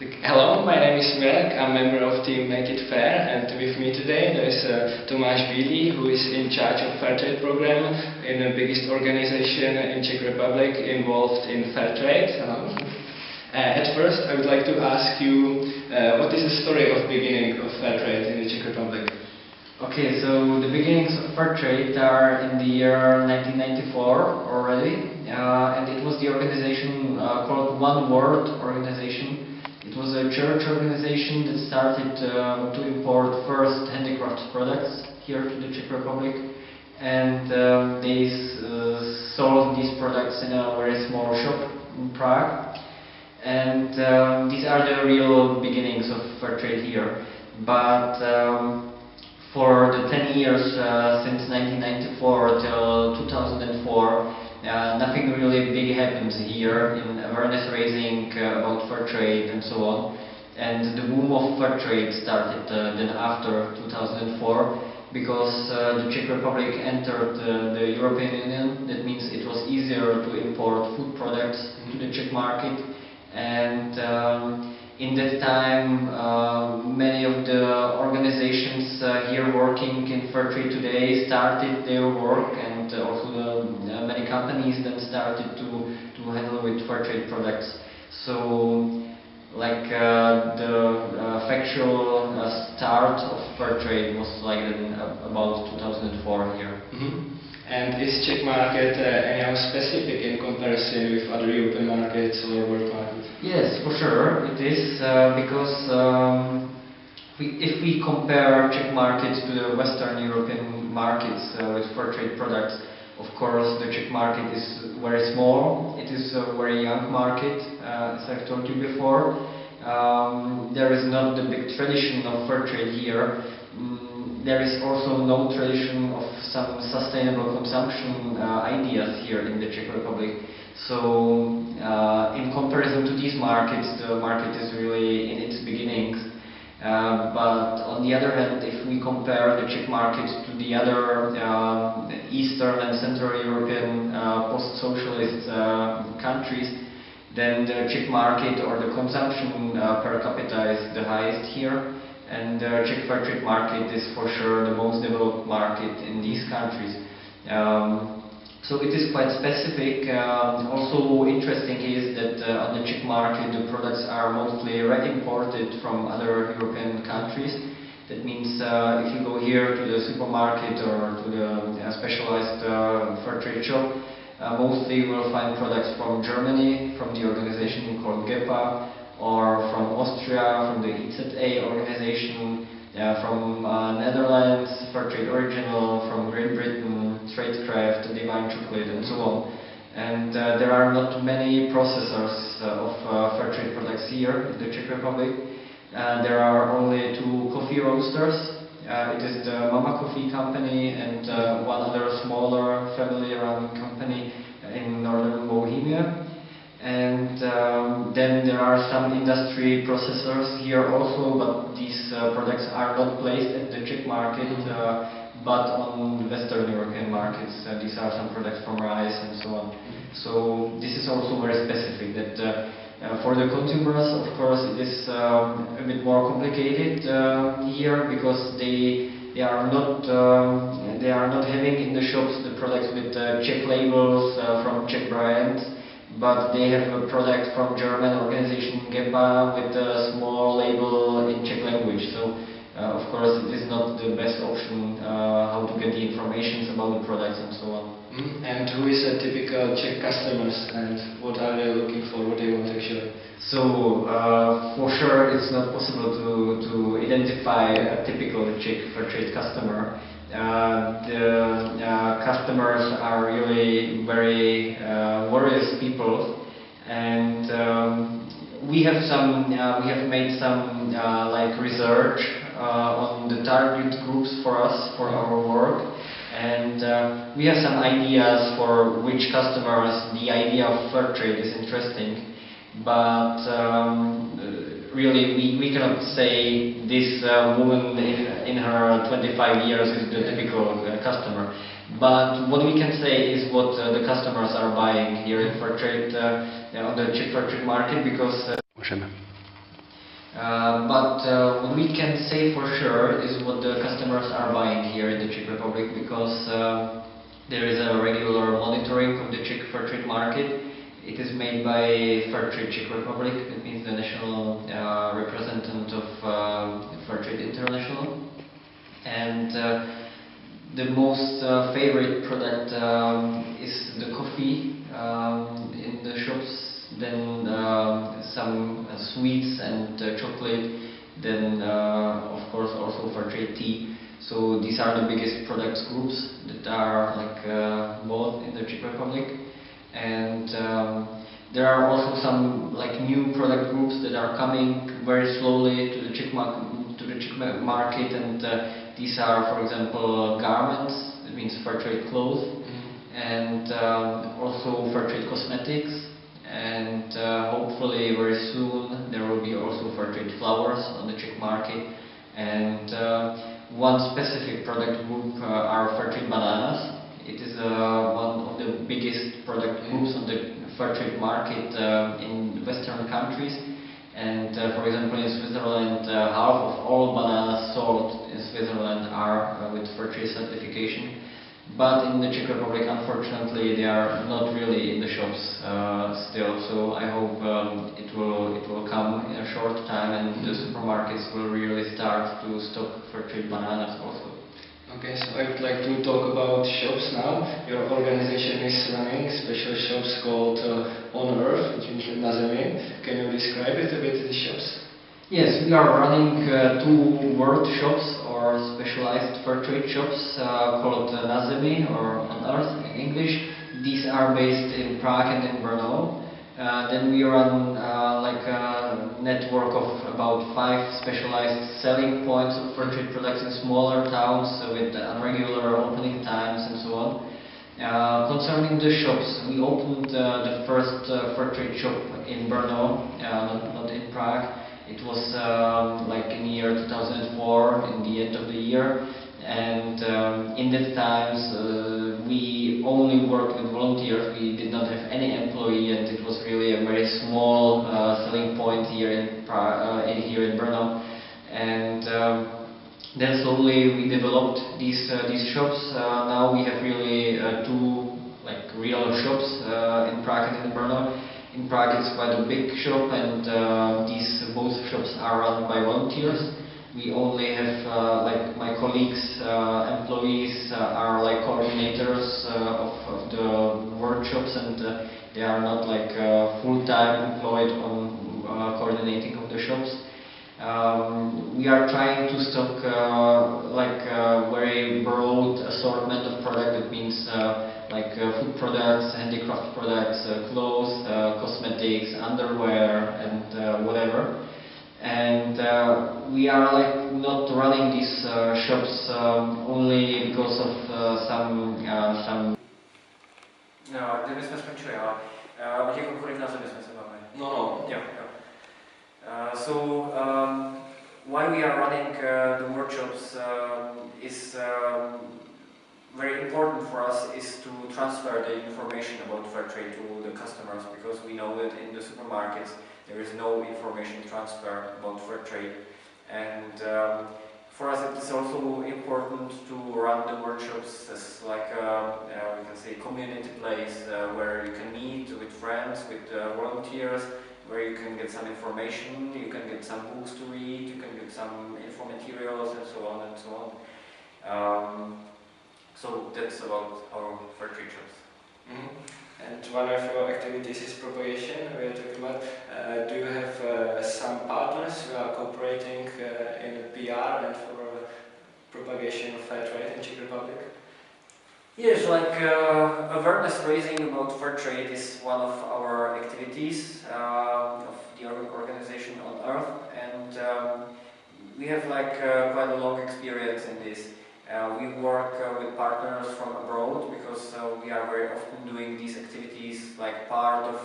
Hello, my name is Mirek, I'm a member of team Make It Fair, and with me today there is Tomáš Bílý, who is in charge of Fair Trade program in the biggest organization in Czech Republic involved in Fair Trade. Hello. At first I would like to ask you, what is the story of beginning of Fair Trade in the Czech Republic? Okay, so the beginnings of Fair Trade are in the year 1994 already, and it was the organization called One World Organization. It was a church organization that started to import first handicraft products here to the Czech Republic, and they sold these products in a very small shop in Prague. And these are the real beginnings of Fair Trade here. But for the 10 years since 1994 till 2004, nothing really big happens here in awareness raising about fair trade and so on. And the boom of fair trade started then after 2004, because the Czech Republic entered the European Union. That means it was easier to import food products to the Czech market. And in that time, many of the organizations here working in fair trade today started their work, and also many companies then started to handle with fair trade products. So, like the factual start of fair trade was like about 2004 here. Mm-hmm. And is Czech market anyhow specific in comparison with other European markets or world markets? Yes, for sure it is, because if we compare Czech markets to the Western European markets with fair trade products, of course the Czech market is very small. It is a very young market, as I've told you before. There is not the big tradition of fair trade here. There is also no tradition of some sustainable consumption ideas here in the Czech Republic. So, in comparison to these markets, the market is really in its beginnings. But on the other hand, if we compare the Czech market to the other Eastern and Central European post-socialist countries, then the Czech market or the consumption per capita is the highest here. And the Czech fair trade market is for sure the most developed market in these countries. So it is quite specific. Also interesting is that on the Czech market the products are mostly re-imported from other European countries. That means if you go here to the supermarket or to the specialized fair trade shop, mostly you will find products from Germany, from the organization called GEPA, or from Austria, from the EZA organization, from Netherlands, Fair Trade Original, from Great Britain, Tradecraft, Divine Chocolate, and so on. And there are not many processors of fair trade products here in the Czech Republic. There are only 2 coffee roasters. It is the Mama Coffee company and one other smaller family-run company in northern Bohemia. And then there are some industry processors here also, but these products are not placed at the Czech market, but on Western European markets. These are some products from rice and so on. So this is also very specific, that for the consumers, of course, it is a bit more complicated here, because they are not having in the shops the products with Czech labels from Czech brands, but they have a product from German organization GEPA with a small label in Czech language. So of course it is not the best option how to get the information about the products and so on. And who is a typical Czech customers, and what are they looking for, what they want actually? So for sure it's not possible to identify a typical Czech fair trade customer. The customers are really very various people, and we have made some like research on the target groups for us, for our work, and we have some ideas for which customers the idea of fair trade is interesting, but really we cannot say this woman in her 25 years is the typical customer. But what we can say is what the customers are buying here in fair trade, on the Czech fair trade market, because But what we can say for sure is what the customers are buying here in the Czech Republic, because there is a regular monitoring of the Czech Fair Trade market. It is made by Fair Trade Czech Republic, that means the national representative of Fair Trade International. And the most favorite product is the coffee in the shops, then some sweets and chocolate, then of course also Fair Trade tea. So these are the biggest product groups that are bought in the Czech Republic. And there are also some new product groups that are coming very slowly to the Czech market, and these are, for example, garments, that means Fair Trade clothes, and also Fair Trade cosmetics, and hopefully very soon there will be also Fair Trade flowers on the Czech market. And one specific product group are Fair Trade bananas. It is one of the biggest product groups on the Fair Trade market in Western countries. And for example, in Switzerland, half of all bananas sold in Switzerland are with Fair Trade certification. But in the Czech Republic, unfortunately, they are not really in the shops still. So I hope it will come in a short time, and the supermarkets will really start to stock Fair Trade bananas also. Okay, so I would like to talk about shops now. Your organization is running special shops called On Earth, which means na zemi. Can you describe it a bit, the shops? Yes, we are running two world shops, or specialized Fair Trade shops, called na zemi, or On Earth in English. These are based in Prague and in Brno. Then we run a network of about 5 specialized selling points of Fair Trade products in smaller towns with irregular opening times and so on. Concerning the shops, we opened the first Fair Trade shop in Brno, not in Prague. It was in the year 2004, in the end of the year. And in that times we only worked with volunteers. We did not have any employee, and it was really a very small selling point here in Brno. And then slowly we developed these shops. Now we have really two real shops in Prague and in Brno. In Prague it's quite a big shop, and these both shops are run by volunteers. We only have, my colleagues, employees are coordinators of the workshops, and they are not full-time employed on coordinating of the shops. We are trying to stock very broad assortment of product. That means food products, handicraft products, clothes, cosmetics, underwear, and whatever. And we are not running these shops only because of some. No, kde jsme skončili, ale o těch obchodech na zemi jsme se bavili. No. Yeah. So why we are running the workshops is very important for us is to transfer the information about Fair Trade to the customers, because we know that in the supermarkets there is no information transfer about Fair Trade. And for us it is also important to run the workshops as we can say community place where you can meet with friends, with volunteers, where you can get some information, you can get some books to read, you can get some info materials, and so on and so on. So that's about our Fair Trade shops. And one of your activities is propagation. We are talking about. Do you have some partners who are cooperating in PR and for propagation of Fair Trade in Czech Republic? Yes, awareness raising about Fair Trade is one of our activities of the organization On Earth, and we have quite a long experience in this. We work with partners from abroad, because we are very often doing these activities part of,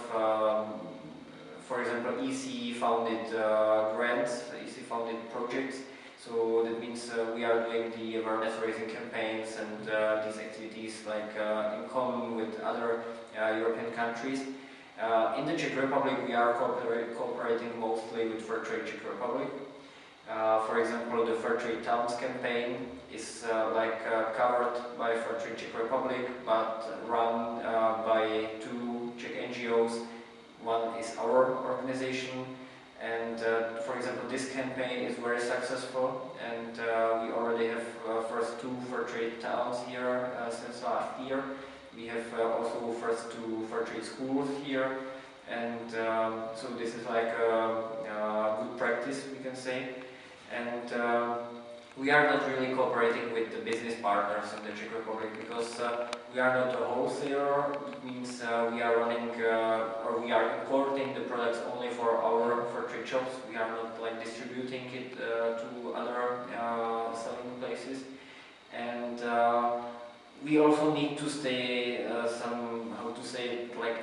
for example, EC-founded grants, EC-founded projects. So that means we are doing the awareness-raising campaigns and these activities in common with other European countries. In the Czech Republic, we are cooperating mostly with Fair Trade Czech Republic. For example, the Fair Trade Towns campaign is covered by Fair Trade Czech Republic, but run by two Czech NGOs. One is our organization, and for example, this campaign is very successful, and we already have first two Fair Trade Towns here since last year. We have also first two Fair Trade schools here, and so this is like a good practice, we can say. And we are not really cooperating with the business partners in the Czech Republic because we are not a wholesaler. It means we are running or we are importing the products only for our Fair Trade shops. We are not like distributing it to other selling places, and we also need to stay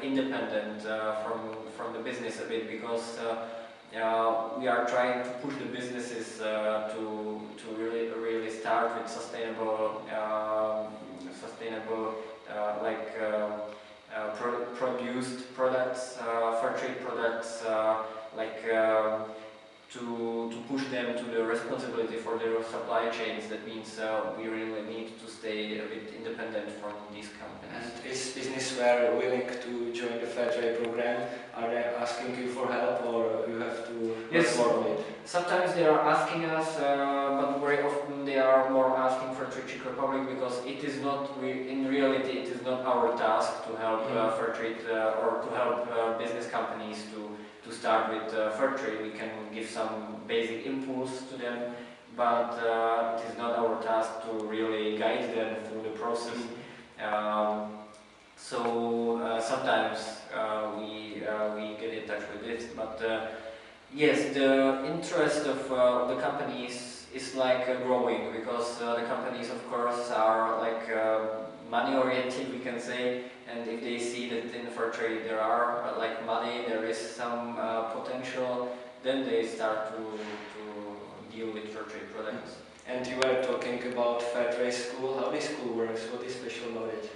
independent from the business a bit, because we are trying to push the businesses to really start with sustainable produced products, fair trade products, to push them to the responsibility for their supply chains. That means we really need to stay a bit independent from these companies. And is Business Fair willing to join the Fair Trade program? Are they asking you for help, or you have to work more on it? Sometimes they are asking us, but very often they are more asking for Czech Republic, because it is not in reality it is not our task to help fair trade or to help business companies to start with fair trade. We can give some basic impulse to them, but it is not our task to really guide them through the process. Sometimes we get in touch with it, but yes, the interest of the companies is growing, because the companies, of course, are money oriented, we can say, and if they see that in fair trade there are money, there is some potential, then they start to deal with fair trade products. And you were talking about Fair Trade School. How this school works? What is special about it?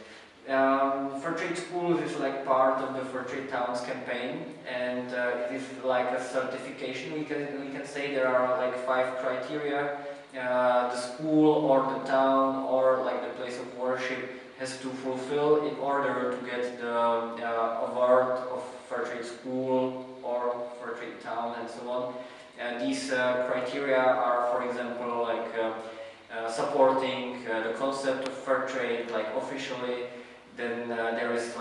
Fair Trade Schools is part of the Fair Trade Towns campaign, and it is like a certification. We can say there are 5 criteria. The school or the town or the place of worship has to fulfill in order to get the award of Fair Trade School or Fair Trade Town and so on. These criteria are, for example, supporting the concept of fair trade officially. Then there is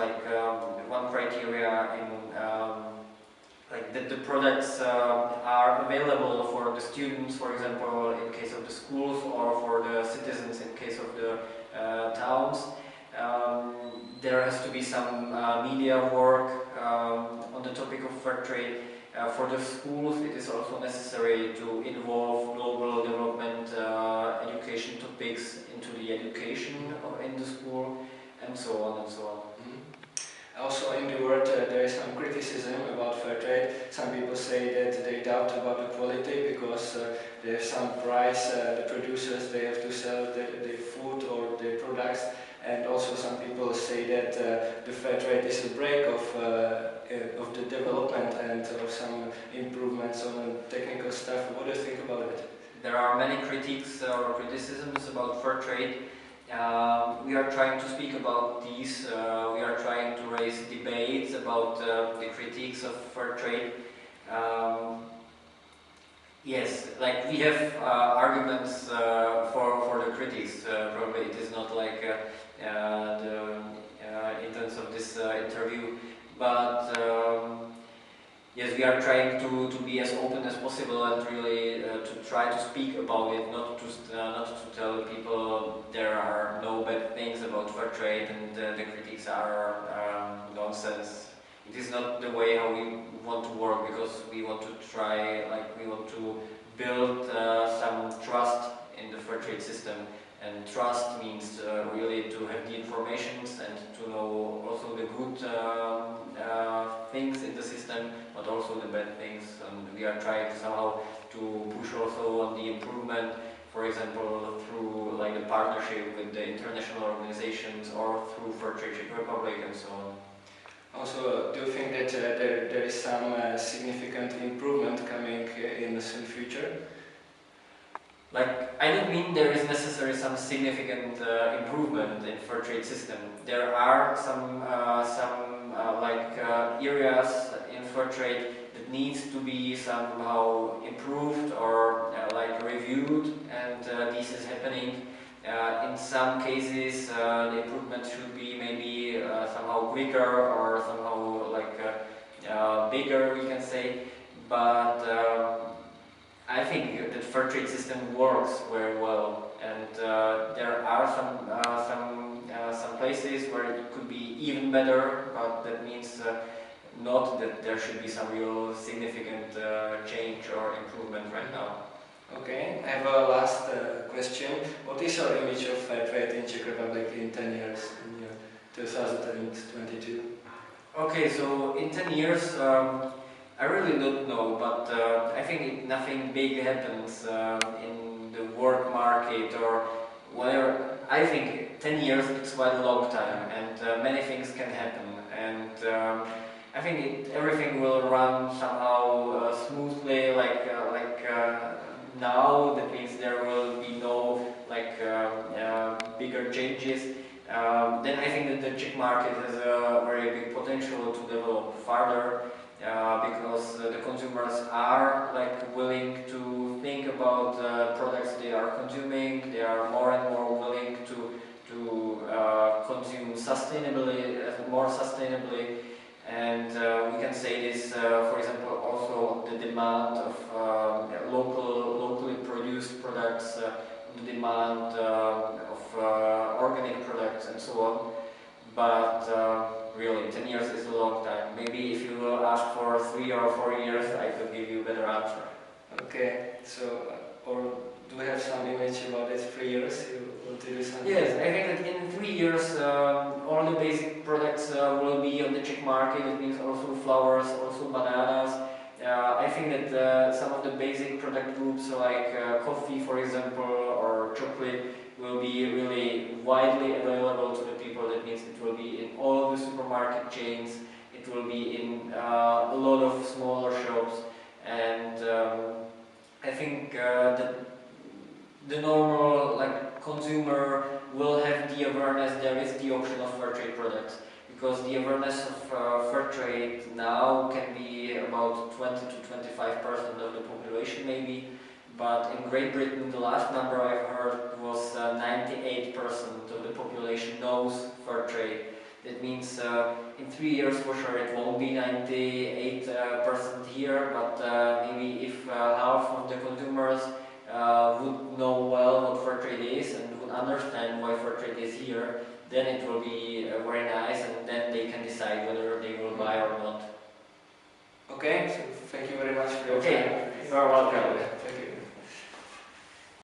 one criteria in that the products are available for the students, for example, in case of the schools, or for the citizens in case of the towns. There has to be some media work on the topic of fair trade. For the schools, it is also necessary to involve global development education topics into the education in the school, and so on and so on. Also in the world there is some criticism about fair trade. Some people say that they doubt about the quality because there's some price, the producers, they have to sell the food or the products, and also some people say that the fair trade is a break of the development and of some improvements on technical stuff. What do you think about it? There are many critiques or criticisms about fair trade. We are trying to speak about these. We are trying to raise debates about the critiques of fair trade. Yes, we have arguments for the critics. Probably it is not the intents of this interview, but yes, we are trying to be as open as possible and really to try to speak about it, not to tell people there are no bad things about fair trade and the critics are nonsense. It is not the way how we want to work, because we want to try, we want to build some trust in the fair trade system. And trust means really to have the information and to know also the good things in the system, but also the bad things. And we are trying somehow to push also on the improvement, for example, through the partnership with the international organizations or through Fair Trade Czech Republic and so on. Also, do you think that there is some significant improvement coming in the future? Like, I don't mean there is necessarily some significant improvement in fair trade system. There are some areas in fair trade that needs to be somehow improved or reviewed, and this is happening. In some cases, the improvement should be maybe somehow quicker or somehow bigger, we can say. But I think that fair trade system works very well, and there are some places where it could be even better. But that means not that there should be some real significant change or improvement right now. Okay, I have a last question. What is your image of fair trade in Czech Republic in 10 years, in 2022? Okay, so in 10 years, I really don't know, but I think nothing big happens in the work market or whatever. I think 10 years is quite a long time, and many things can happen. And I think everything will run somehow smoothly, now. That means there will be no bigger changes. Then I think that the Czech market has a very big potential to develop further, because the consumers are willing to think about products they are consuming. They are more and more willing to consume more sustainably. And we can say this, for example, also the demand of locally produced products, the demand of organic products, and so on. But really, 10 years is a long time. Maybe if you will ask for 3 or 4 years, I could give you a better answer. Okay, so, or do we have some image about it? 3 years? You will do something? Yes, I think that in 3 years, all the basic products will be on the Czech market. It means also flowers, also bananas. I think that some of the basic product groups like coffee, for example, or chocolate will be really widely available to the people. That means it will be in all the supermarket chains. It will be in a lot of smaller shops, and I think that the normal consumer will have the awareness there is the option of fair trade products, because the awareness of fair trade now can be about 20 to 25% of the population maybe, but in Great Britain the last number I've heard was 98% of the population knows fair trade. That means in 3 years for sure it won't be 98% here, but maybe if half of the consumers would know well what fair trade is and would understand why fair trade is here, then it will be very nice, and then they can decide whether they will buy or not. Okay, so thank you very much for your time. You are welcome.